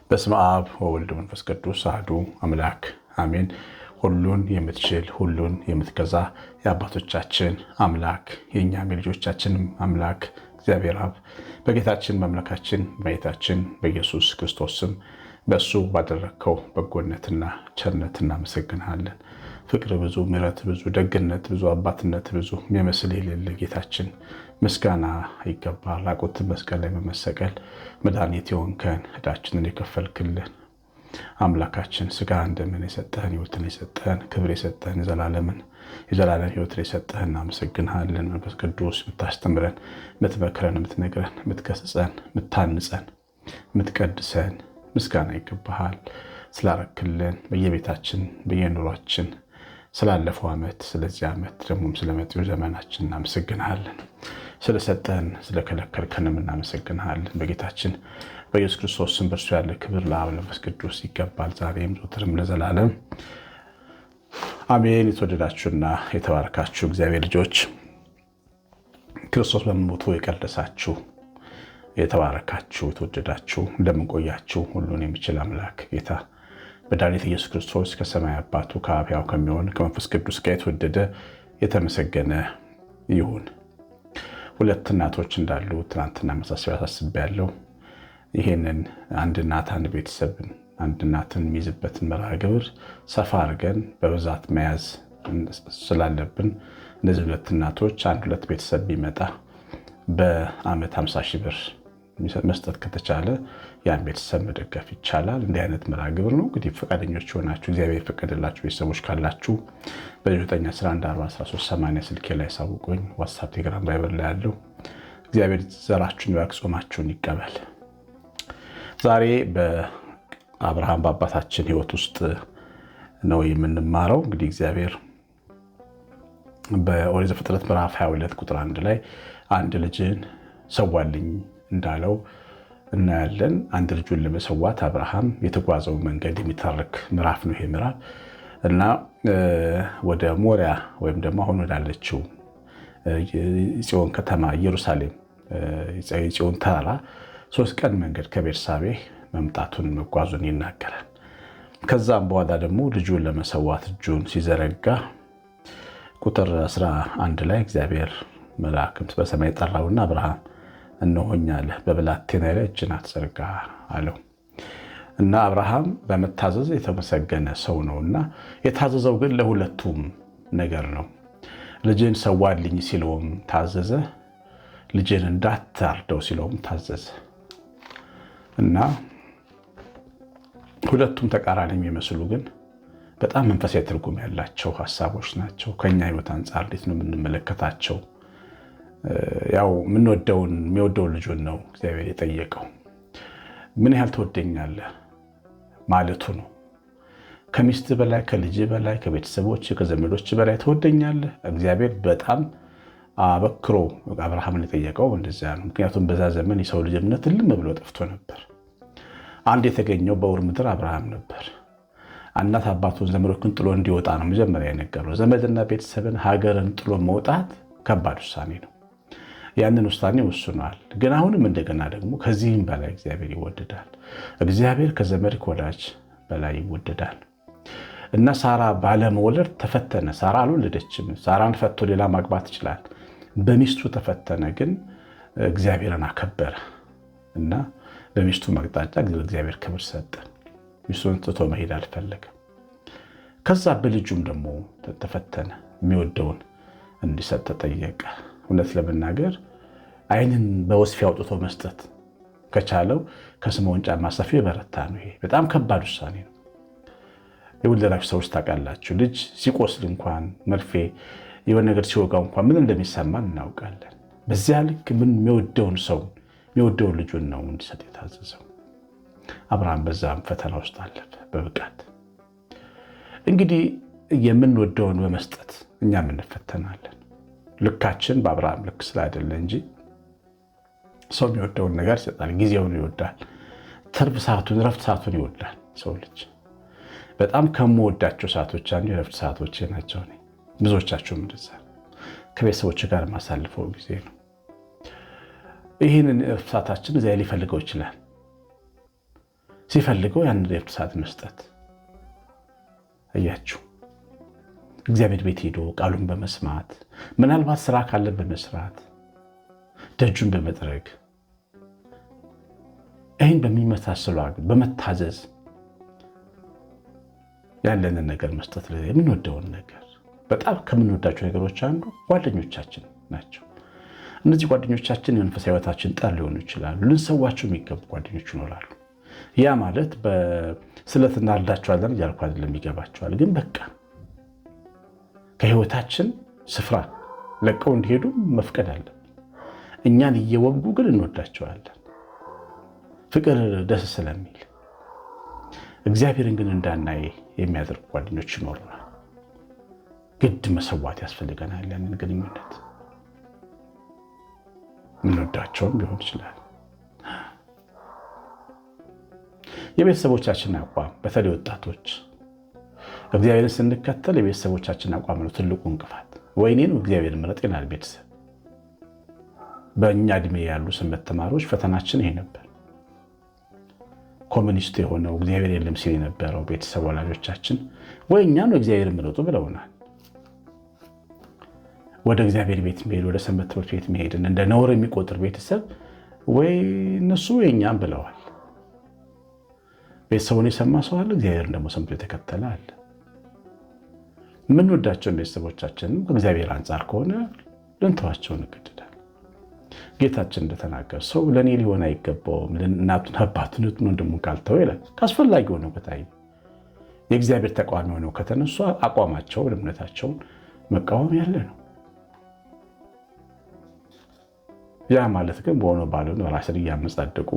በስመ አብ ወወልድ ወመንፈስ ቅዱስ አሐዱ አምላክ አሜን። ሁሉን የምትችል ሁሉን የምትገዛ የአባቶቻችን አምላክ የእኛም የልጆቻችንም አምላክ እግዚአብሔር አብ በጌታችን በአምላካችን በጌታችን በኢየሱስ ክርስቶስ ስም በእሱ ባደረግከው በጎነትና ቸርነት እናመሰግንሃለን። ፍቅር ብዙ፣ ምሕረት ብዙ፣ ደግነት ብዙ፣ አባትነት ብዙ የሚመስል የሌለ ጌታችን ምስጋና ይገባል። ራቁትን መስቀል ላይ በመሰቀል መድኃኒት የሆንከን ዕዳችንን የከፈልክልን አምላካችን ስጋ እንደምን የሰጠህን ሕይወትን የሰጠህን ክብር የሰጠህን የዘላለም ሕይወትን የሰጠህን እናመሰግንሃለን። መንፈስ ቅዱስ የምታስተምረን፣ የምትመክረን፣ የምትነግረን፣ የምትገስጸን፣ የምታንጸን፣ የምትቀድሰን ምስጋና ይገባሃል። ስላረክልን በየቤታችን በየኑሯችን ስላለፈው ዓመት ስለዚህ ዓመት ደግሞም ስለመጪው ዘመናችን እናመሰግንሃለን። ስለሰጠን ስለከለከልከንም እናመሰግንሃለን። በጌታችን በኢየሱስ ክርስቶስ ስም በእርሱ ያለ ክብር ለአብ ለመንፈስ ቅዱስ ይገባል፣ ዛሬም ዘወትርም ለዘላለም አሜን። የተወደዳችሁና የተባረካችሁ እግዚአብሔር ልጆች ክርስቶስ በመሞቱ የቀደሳችሁ የተባረካችሁ የተወደዳችሁ እንደምንቆያችሁ ሁሉን የሚችል አምላክ ጌታ መድኃኒት ኢየሱስ ክርስቶስ ከሰማይ አባቱ ከአብ ሕያው ከሚሆን ከመንፈስ ቅዱስ ጋር የተወደደ የተመሰገነ ይሁን። ሁለት እናቶች እንዳሉ ትናንትና መሳሰቢያ አሳስቤያለሁ። ይሄንን አንድ እናት አንድ ቤተሰብን አንድ እናትን የሚይዝበትን መርሃ ግብር ሰፋ አድርገን በብዛት መያዝ ስላለብን እነዚህ ሁለት እናቶች አንድ ሁለት ቤተሰብ ቢመጣ በአመት 50 ሺህ ብር መስጠት ከተቻለ ያን ቤተሰብ መደገፍ ይቻላል። እንዲህ አይነት መርሃ ግብር ነው። እንግዲህ ፈቃደኞች ሆናችሁ እግዚአብሔር የፈቀደላችሁ ቤተሰቦች ካላችሁ በ9114138 ስልኬ ላይ ሳውቁኝ። ዋትስአፕ፣ ቴሌግራም፣ ቫይበር ላይ ያለው እግዚአብሔር ዘራችሁን ይባርክ፣ ጾማችሁን ይቀበል። ዛሬ በአብርሃም በአባታችን ሕይወት ውስጥ ነው የምንማረው። እንግዲህ እግዚአብሔር በኦሪት ዘፍጥረት ምዕራፍ 22 ቁጥር 1 ላይ አንድ ልጅን ሰዋልኝ እንዳለው እናያለን። አንድ ልጁን ለመሰዋት አብርሃም የተጓዘው መንገድ የሚተርክ ምዕራፍ ነው ይሄ ምዕራፍ እና ወደ ሞሪያ ወይም ደግሞ አሁን ወዳለችው ጽዮን ከተማ ኢየሩሳሌም ጽዮን ተራራ 3 ቀን መንገድ ከቤርሳቤህ መምጣቱን መጓዙን ይናገራል። ከዛም በኋላ ደግሞ ልጁን ለመሰዋት እጁን ሲዘረጋ ቁጥር 11 ላይ እግዚአብሔር መልአክም በሰማይ ጠራውና አብርሃም እነሆኝ አለ፣ በብላቴናዬ ላይ እጅን አትዘርጋ አለው እና አብርሃም በመታዘዝ የተመሰገነ ሰው ነውና የታዘዘው ግን ለሁለቱም ነገር ነው። ልጅን ሰዋልኝ ሲለውም ታዘዘ፣ ልጅን እንዳታርደው ሲለውም ታዘዘ እና ሁለቱም ተቃራኒ የሚመስሉ ግን በጣም መንፈሳዊ ትርጉም ያላቸው ሀሳቦች ናቸው። ከኛ ሕይወት አንጻር እንዴት ነው የምንመለከታቸው? ያው የሚወደውን ልጁን ነው እግዚአብሔር የጠየቀው። ምን ያህል ትወደኛለህ ማለቱ ነው። ከሚስት በላይ ከልጅ በላይ ከቤተሰቦች ከዘመዶች በላይ ትወደኛለህ? እግዚአብሔር በጣም አበክሮ አብርሃምን የጠየቀው እንደዚያ ነው። ምክንያቱም በዛ ዘመን የሰው ልጅ እምነት እልም ብሎ ጠፍቶ ነበር። አንድ የተገኘው በዑር ምድር አብርሃም ነበር። እናት አባቱን ዘመዶቹን ጥሎ እንዲወጣ ነው መጀመሪያ የነገረው። ዘመድና ቤተሰብን ሀገርን ጥሎ መውጣት ከባድ ውሳኔ ነው። ያንን ውሳኔ ወስኗል። ግን አሁንም እንደገና ደግሞ ከዚህም በላይ እግዚአብሔር ይወደዳል። እግዚአብሔር ከዘመድ ከወዳጅ በላይ ይወደዳል እና ሳራ ባለመውለድ ተፈተነ። ሳራ አልወለደችም። ሳራን ፈቶ ሌላ ማግባት ይችላል። በሚስቱ ተፈተነ። ግን እግዚአብሔርን አከበረ እና በሚስቱ መቅጣጫ እግዚአብሔር ክብር ሰጠ። ሚስቱን ትቶ መሄድ አልፈለገም። ከዛ በልጁም ደግሞ ተፈተነ። የሚወደውን እንዲሰጥ ተጠየቀ። እውነት ለመናገር ዓይንን በወስፊ አውጥቶ መስጠት ከቻለው ከስምዖን ጫማ ሰፊ የበረታ ነው። ይሄ በጣም ከባድ ውሳኔ ነው። የወለዳችሁ ሰዎች ታውቃላችሁ። ልጅ ሲቆስል እንኳን መርፌ የሆነ ነገር ሲወጋው እንኳን ምን እንደሚሰማን እናውቃለን። በዚያ ልክ ምን የሚወደውን ልጁን ነው እንዲሰጥ የታዘዘው። አብርሃም በዛም ፈተና ውስጥ አለፈ በብቃት። እንግዲህ የምንወደውን በመስጠት እኛም እንፈተናለን። ልካችን በአብርሃም ልክ ስላይደለ እንጂ ሰው የሚወደውን ነገር ይሰጣል። ጊዜውን ይወዳል። ትርፍ ሰዓቱን ረፍት ሰዓቱን ይወዳል። ሰው ልጅ በጣም ከምወዳቸው ሰዓቶች አንዱ የረፍት ሰዓቶች ናቸው። ብዙዎቻችሁም እንደዛ ከቤተሰቦች ጋር ማሳልፈው ጊዜ ነው። ይህንን እረፍት ሰዓታችን እዚያ ሊፈልገው ይችላል። ሲፈልገው ያንን እረፍት ሰዓት መስጠት እያችሁ እግዚአብሔር ቤት ሄዶ ቃሉን በመስማት ምናልባት ስራ ካለ በመስራት ደጁን በመጥረግ ይህን በሚመሳሰሉ በመታዘዝ ያለንን ነገር መስጠት፣ የምንወደውን ነገር በጣም ከምንወዳቸው ነገሮች አንዱ ጓደኞቻችን ናቸው። እነዚህ ጓደኞቻችን የመንፈሳዊ ሕይወታችን ጠር ሊሆኑ ይችላሉ። ልንሰዋቸው የሚገቡ ጓደኞች ይኖራሉ። ያ ማለት በስለት እናርዳቸዋለን እያልኩ አይደለም፣ ይገባቸዋል። ግን በቃ ከሕይወታችን ስፍራ ለቀው እንዲሄዱ መፍቀድ አለብን። እኛን እየወጉ ግን እንወዳቸዋለን፣ ፍቅር ደስ ስለሚል። እግዚአብሔርን ግን እንዳናይ የሚያደርጉ ጓደኞች ይኖሩናል። ግድ መሰዋት ያስፈልገናል። ያንን ግንኙነት ምንወዳቸውም ሊሆን ይችላል። የቤተሰቦቻችን አቋም፣ በተለይ ወጣቶች እግዚአብሔርን ስንከተል የቤተሰቦቻችን አቋም ነው ትልቁ እንቅፋት። ወይኔ ነው እግዚአብሔር ምረጥ ይላል ቤተሰብ። በእኛ እድሜ ያሉ ሰንበት ተማሪዎች ፈተናችን ይሄ ነበር። ኮሚኒስት የሆነው እግዚአብሔር የለም ሲል የነበረው ቤተሰብ ወላጆቻችን ወይ እኛ ነው እግዚአብሔር ምረጡ ብለውናል። ወደ እግዚአብሔር ቤት መሄድ፣ ወደ ሰንበት ትምህርት ቤት መሄድን እንደ ነውር የሚቆጥር ቤተሰብ ወይ እነሱ ወይ እኛም ብለዋል። ቤተሰቡን የሰማ ሰው አለ፣ እግዚአብሔርን ደግሞ ሰምቶ የተከተለ አለ። የምንወዳቸውን ቤተሰቦቻችንም ከእግዚአብሔር አንጻር ከሆነ ልንተዋቸው እንገደዳል። ጌታችን እንደተናገር ሰው ለእኔ ሊሆን አይገባውም እናቱን አባቱን ወንድሙን ካልተው ይላል። ካስፈላጊ ሆነው ከታዩ የእግዚአብሔር ተቃዋሚ ሆነው ከተነሱ አቋማቸውን እምነታቸውን መቃወም ያለ ነው። ያ ማለት ግን በሆነ ባልሆነ ራስን እያመጻደቁ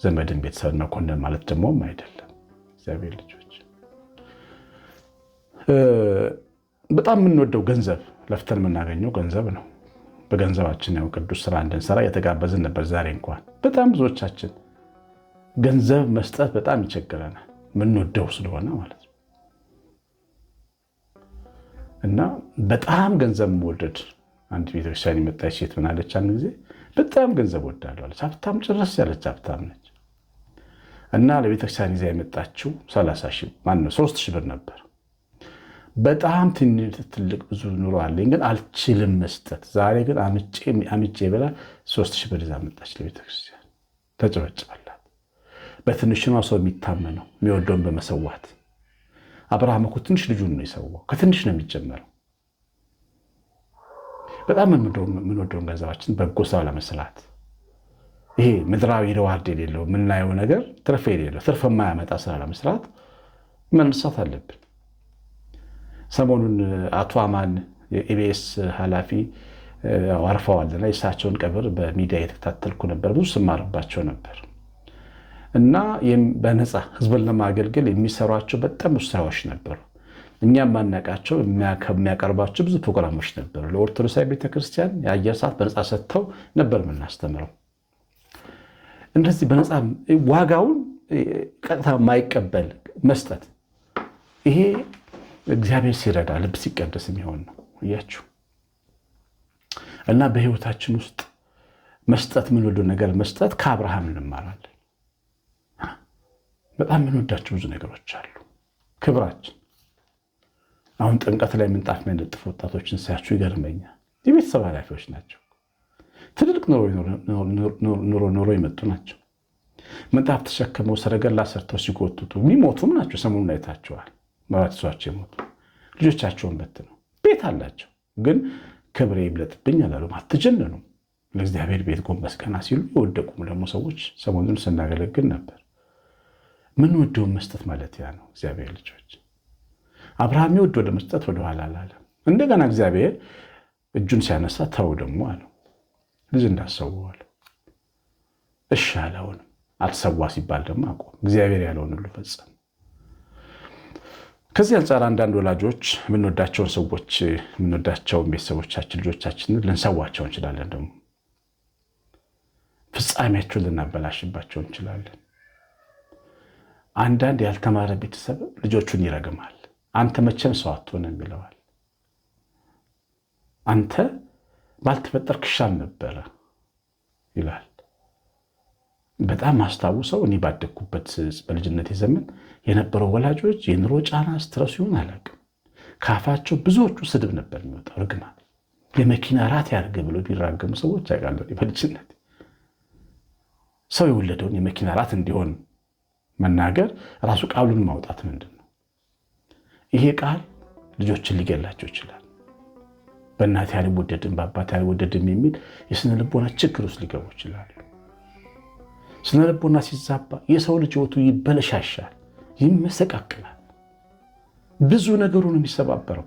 ዘመድን ቤተሰብን መኮንን ማለት ደግሞ አይደለም። እግዚአብሔር ልጆች በጣም የምንወደው ገንዘብ፣ ለፍተን የምናገኘው ገንዘብ ነው። በገንዘባችን ያው ቅዱስ ስራ እንድንሰራ እየተጋበዝን ነበር። ዛሬ እንኳን በጣም ብዙዎቻችን ገንዘብ መስጠት በጣም ይቸግረናል፣ የምንወደው ስለሆነ ማለት ነው። እና በጣም ገንዘብ መወደድ፣ አንድ ቤተክርስቲያን የመጣች ሴት ምን አለች? አንድ ጊዜ በጣም ገንዘብ ወዳለሁ አለች። ሀብታም ጭረስ ያለች ሀብታም ነች። እና ለቤተክርስቲያን ይዛ የመጣችው 3 ሺህ ብር ነበር። በጣም ትልቅ ብዙ ኑሮ አለኝ ግን አልችልም መስጠት። ዛሬ ግን አምጬ ብላ 3 ሺህ ብር ይዛ መጣች ለቤተክርስቲያን። ተጨበጭበላት። በትንሽኗ ሰው የሚታመነው የሚወደውን በመሰዋት። አብርሃም እኮ ትንሽ ልጁን ነው የሰዋው። ከትንሽ ነው የሚጀመረው። በጣም የምንወደውን ገንዘባችን በጎ ስራ ለመስራት፣ ይሄ ምድራዊ ሪዋርድ የሌለው የምናየው ነገር ትርፍ የሌለው ትርፍ የማያመጣ ስራ ለመስራት መነሳት አለብን። ሰሞኑን አቶ አማን የኢቢኤስ ኃላፊ አርፈዋልና የእሳቸውን ቀብር በሚዲያ የተከታተልኩ ነበር። ብዙ ስማርባቸው ነበር እና በነፃ ህዝብን ለማገልገል የሚሰሯቸው በጣም ብዙ ስራዎች ነበሩ። እኛም ማናቃቸው ከሚያቀርባቸው ብዙ ፕሮግራሞች ነበሩ። ለኦርቶዶክሳዊ ቤተክርስቲያን የአየር ሰዓት በነፃ ሰጥተው ነበር የምናስተምረው። እንደዚህ በነፃ ዋጋውን ቀጥታ የማይቀበል መስጠት፣ ይሄ እግዚአብሔር ሲረዳ ልብ ሲቀደስ የሚሆን ነው። እያችሁ እና በህይወታችን ውስጥ መስጠት፣ የምንወደው ነገር መስጠት ከአብርሃም እንማራለን። በጣም የምንወዳቸው ብዙ ነገሮች አሉ። ክብራችን፣ አሁን ጥምቀት ላይ ምንጣፍ የሚያነጥፉ ወጣቶችን ሳያችሁ ይገርመኛል። የቤተሰብ ኃላፊዎች ናቸው። ትልልቅ ኑሮ የመጡ ናቸው። ምንጣፍ ተሸክመው ሰረገላ ሰርተው ሲጎትቱ የሚሞቱም ናቸው። ሰሞኑን አይታቸዋል። መራት ይዟቸው የሞቱ ልጆቻቸውን በትነው ቤት አላቸው። ግን ክብሬ ይብለጥብኝ አላሉም፣ አትጀንኑም። ለእግዚአብሔር ቤት ጎንበስ ቀና ሲሉ የወደቁም ደግሞ ሰዎች ሰሞኑን ስናገለግል ነበር። ምንወደውን መስጠት ማለት ያ ነው። እግዚአብሔር ልጆች አብርሃም የወደው ለመስጠት ወደኋላ አላለም። እንደገና እግዚአብሔር እጁን ሲያነሳ ተው ደግሞ አለው። ልጅ እንዳሰዋዋል። እሺ አለውንም አልሰዋ ሲባል ደግሞ አቆም። እግዚአብሔር ያለውን ሁሉ ፈጸመ። ከዚህ አንጻር አንዳንድ ወላጆች የምንወዳቸውን ሰዎች የምንወዳቸውን ቤተሰቦቻችን ልጆቻችንን ልንሰዋቸው እንችላለን። ደግሞ ፍጻሜያቸውን ልናበላሽባቸው እንችላለን። አንዳንድ ያልተማረ ቤተሰብ ልጆቹን ይረግማል። አንተ መቼም ሰው አትሆንም ይለዋል። አንተ ባልተፈጠርክ ይሻል ነበረ ይላል። በጣም አስታውሰው እኔ ባደግኩበት በልጅነት ዘመን የነበረው ወላጆች የኑሮ ጫና ስትረሱ ይሆን አላውቅም፣ ካፋቸው ብዙዎቹ ስድብ ነበር የሚወጣው። እርግማን የመኪና ራት ያድርግ ብሎ ቢራገሙ ሰዎች ያውቃለሁ። በልጅነት ሰው የወለደውን የመኪና ራት እንዲሆን መናገር ራሱ ቃሉን ማውጣት ምንድን ነው? ይሄ ቃል ልጆችን ሊገላቸው ይችላል። በእናት ያልወደድም በአባት ያልወደድም የሚል የስነ ልቦና ችግር ውስጥ ሊገቡ ይችላሉ። ስነ ልቦና ሲዛባ የሰው ልጅ ሕይወቱ ይበለሻሻል፣ ይመሰቃቅላል። ብዙ ነገሩን የሚሰባበረው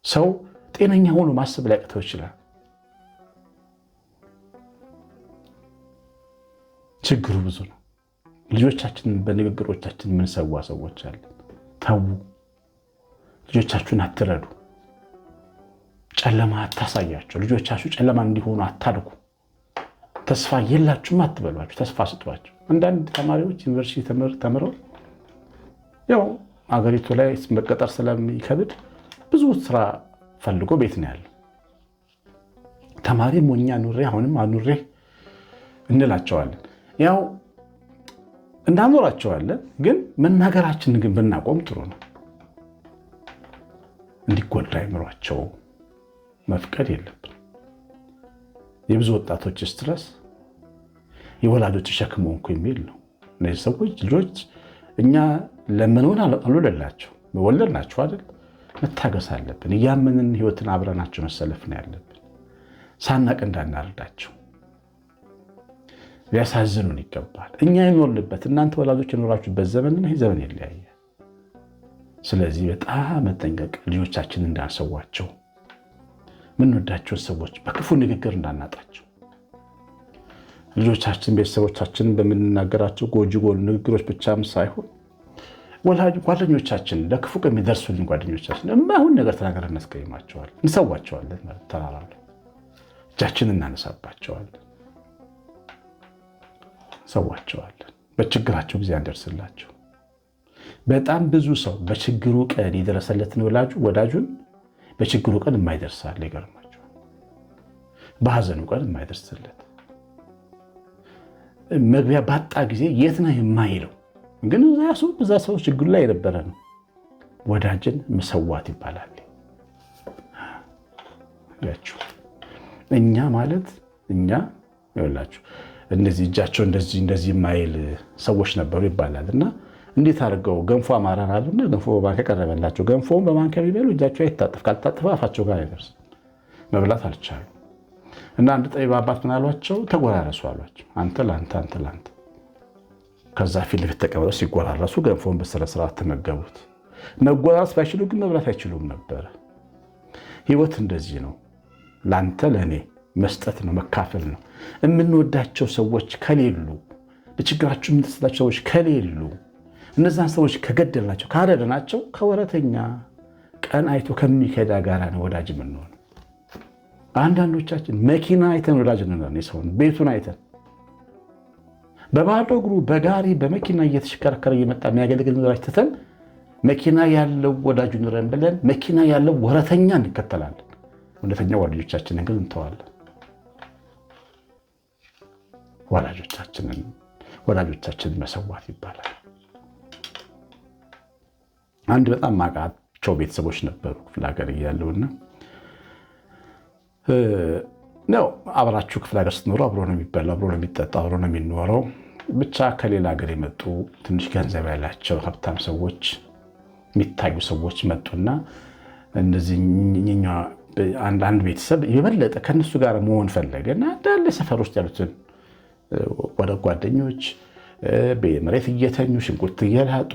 ሰው ጤነኛ ሆኖ ማሰብ ሊያቅተው ይችላል። ችግሩ ብዙ ነው። ልጆቻችንን በንግግሮቻችን የምንሰዋ ሰዎች አለን። ተዉ። ልጆቻችሁን አትረዱ። ጨለማ አታሳያቸው። ልጆቻችሁ ጨለማ እንዲሆኑ አታድርጉ። ተስፋ የላችሁም አትበሏቸው። ተስፋ ስጧቸው። አንዳንድ ተማሪዎች ዩኒቨርሲቲ ተምረው ያው አገሪቱ ላይ መቀጠር ስለሚከብድ ብዙ ስራ ፈልጎ ቤት ነው ያለው። ተማሪ ሞኛ ኑሬ አሁንም አኑሬ እንላቸዋለን። ያው እናኖራቸዋለን፣ ግን መናገራችንን ግን ብናቆም ጥሩ ነው። እንዲጎዳ አይምሯቸው መፍቀድ የለብን። የብዙ ወጣቶች ስትረስ የወላጆች ሸክም ሆንኩ የሚል ነው። እነዚህ ሰዎች ልጆች እኛ ለምንሆን አልወለድናቸው መወለድ ናቸው አይደል? መታገስ አለብን። እያመንን ህይወትን አብረናቸው መሰለፍ ነው ያለብን። ሳናቅ እንዳናርዳቸው ሊያሳዝኑን ይገባል። እኛ የኖርንበት እናንተ ወላጆች የኖራችሁበት ዘመንና ይህ ዘመን ይለያያል። ስለዚህ በጣም መጠንቀቅ፣ ልጆቻችን እንዳንሰዋቸው፣ ምንወዳቸውን ሰዎች በክፉ ንግግር እንዳናጣቸው። ልጆቻችን ቤተሰቦቻችንን በምንናገራቸው ጎጂ ንግግሮች ብቻም ሳይሆን ጓደኞቻችን ለክፉ ቀን የሚደርሱልን ጓደኞቻችን የማይሆን ነገር ተናገረን እናስቀይማቸዋለን፣ እንሰዋቸዋለን። ተራራ ላይ እጃችንን እናነሳባቸዋለን፣ ሰዋቸዋለን። በችግራቸው ጊዜ አንደርስላቸው። በጣም ብዙ ሰው በችግሩ ቀን የደረሰለትን ወዳጁን በችግሩ ቀን የማይደርሳል። ይገርማቸዋል። በሐዘኑ ቀን የማይደርስለት መግቢያ ባጣ ጊዜ የት ነህ የማይለው ግን እዛ ሰው ችግሩ ላይ የነበረ ነው። ወዳጅን መሰዋት ይባላል። ያችሁ እኛ ማለት እኛ ይኸውላችሁ እነዚህ እጃቸው እንደዚህ የማይል ሰዎች ነበሩ ይባላል። እና እንዴት አድርገው ገንፎ አማራን አሉና ገንፎ በማንኪያ ቀረበላቸው። ገንፎውን በማንኪያ ቢበሉ እጃቸው አይታጠፍ፣ ካልታጠፈ አፋቸው ጋር አይደርስም። መብላት አልቻሉ እና አንድ ጠቢብ አባት ምን አሏቸው? ተጎራረሱ አሏቸው። አንተ ለአንተ፣ አንተ ለአንተ። ከዛ ፊት ለፊት ተቀምጠው ሲጎራረሱ ገንፎውን በስነ ስርዓት ተመገቡት። መጎራረስ ባይችሉ ግን መብላት አይችሉም ነበረ። ህይወት እንደዚህ ነው። ለአንተ ለእኔ መስጠት ነው፣ መካፈል ነው። የምንወዳቸው ሰዎች ከሌሉ፣ በችግራቸው የምንደርስላቸው ሰዎች ከሌሉ፣ እነዛን ሰዎች ከገደልናቸው ካረድናቸው ከወረተኛ ቀን አይቶ ከሚከዳ ጋር ነው ወዳጅ የምንሆን። አንዳንዶቻችን መኪና አይተን ወዳጅ እንሆናለን። የሰውን ቤቱን አይተን በባዶ እግሩ በጋሪ በመኪና እየተሽከረከረ እየመጣ የሚያገለግል ወዳጅ ትተን መኪና ያለው ወዳጅ ኑረን ብለን መኪና ያለው ወረተኛ እንከተላለን። እውነተኛ ወዳጆቻችንን ግን እንተዋለን። ወላጆቻችንን መሰዋት ይባላል። አንድ በጣም ማቃቸው ቤተሰቦች ነበሩ ክፍለ ሀገር እያለሁና ነው አብራችሁ ክፍለ ሀገር ስትኖሩ አብሮ ነው የሚበላው፣ አብሮ ነው የሚጠጣው፣ አብሮ ነው የሚኖረው። ብቻ ከሌላ ሀገር የመጡ ትንሽ ገንዘብ ያላቸው ሀብታም ሰዎች የሚታዩ ሰዎች መጡና እንደዚህ አንድ ቤተሰብ የበለጠ ከነሱ ጋር መሆን ፈለገ እና እንዳለ ሰፈር ውስጥ ያሉትን ወደ ጓደኞች በመሬት እየተኙ ሽንኩርት እየላጡ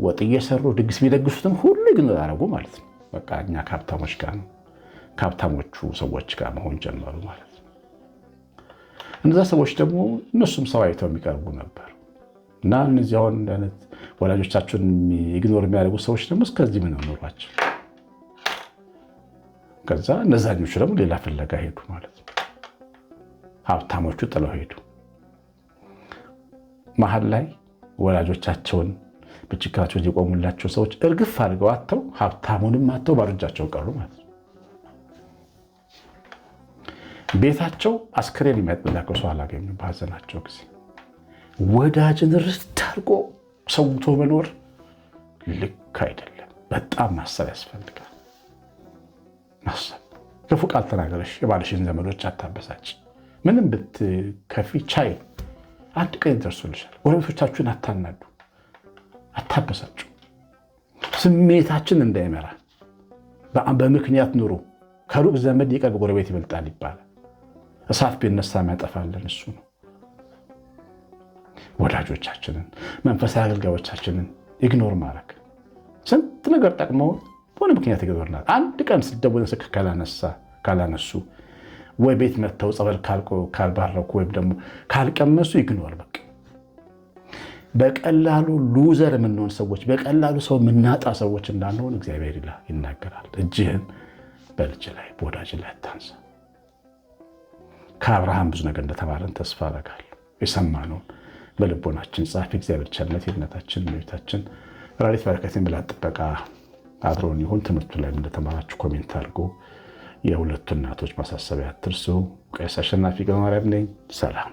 ወጥ እየሰሩ ድግስ ቢደግሱትም ሁሉ ግን አደረጉ ማለት ነው። በቃ እኛ ከሀብታሞች ጋር ነው፣ ከሀብታሞቹ ሰዎች ጋር መሆን ጀመሩ ማለት ነው። እነዛ ሰዎች ደግሞ እነሱም ሰው አይተው የሚቀርቡ ነበር እና እነዚህ አሁን አይነት ወላጆቻቸውን ኢግኖር የሚያደርጉ ሰዎች ደግሞ እስከዚህ ምን ኖሯቸው፣ ከዛ እነዛኞቹ ደግሞ ሌላ ፍለጋ ሄዱ ማለት ነው። ሀብታሞቹ ጥለው ሄዱ። መሀል ላይ ወላጆቻቸውን በችግራቸው የቆሙላቸው ሰዎች እርግፍ አድርገው አጥተው ሀብታሙንም አጥተው ባዶ እጃቸውን ቀሩ ማለት ነው። ቤታቸው አስክሬን የሚያጥላቀው ሰው አላገኙም። በሀዘናቸው ጊዜ ወዳጅን ርስት አድርጎ ሰውቶ መኖር ልክ አይደለም። በጣም ማሰብ ያስፈልጋል። ማሰብ። ክፉ ቃል ተናገረሽ የባልሽን ዘመዶች አታበሳጭ። ምንም ብትከፊ ቻይ፣ አንድ ቀን ይደርሱልሻል። ጎረቤቶቻችሁን አታናዱ፣ አታበሳጩ። ስሜታችን እንዳይመራ በምክንያት ኑሮ። ከሩቅ ዘመድ የቅርብ ጎረቤት ይበልጣል ይባላል። እሳት ቢነሳ የሚያጠፋልን እሱ ነው። ወዳጆቻችንን፣ መንፈሳዊ አገልጋዮቻችንን ኢግኖር ማድረግ። ስንት ነገር ጠቅመው በሆነ ምክንያት ይገርናል። አንድ ቀን ስደውል ስልክ ካላነሱ ወይ ቤት መጥተው ጸበል ካልባረኩ ወይም ደግሞ ካልቀመሱ ኢግኖር። በቃ በቀላሉ ሉዘር የምንሆን ሰዎች፣ በቀላሉ ሰው የምናጣ ሰዎች እንዳንሆን እግዚአብሔር ይናገራል። እጅህን በልጅ ላይ በወዳጅ ላይ አታንሳ። ከአብርሃም ብዙ ነገር እንደተማረን ተስፋ አደርጋለሁ። የሰማነውን በልቦናችን ጻፍ። እግዚአብሔር ቸርነት የእናታችን እመቤታችን ረድኤት በረከትን ብላ ጥበቃ አብሮን ይሁን። ትምህርቱ ላይ እንደተማራችሁ ኮሜንት አድርጎ የሁለቱ እናቶች ማሳሰቢያ አትርሱ። ቀሲስ አሸናፊ ገብረማርያም ነኝ። ሰላም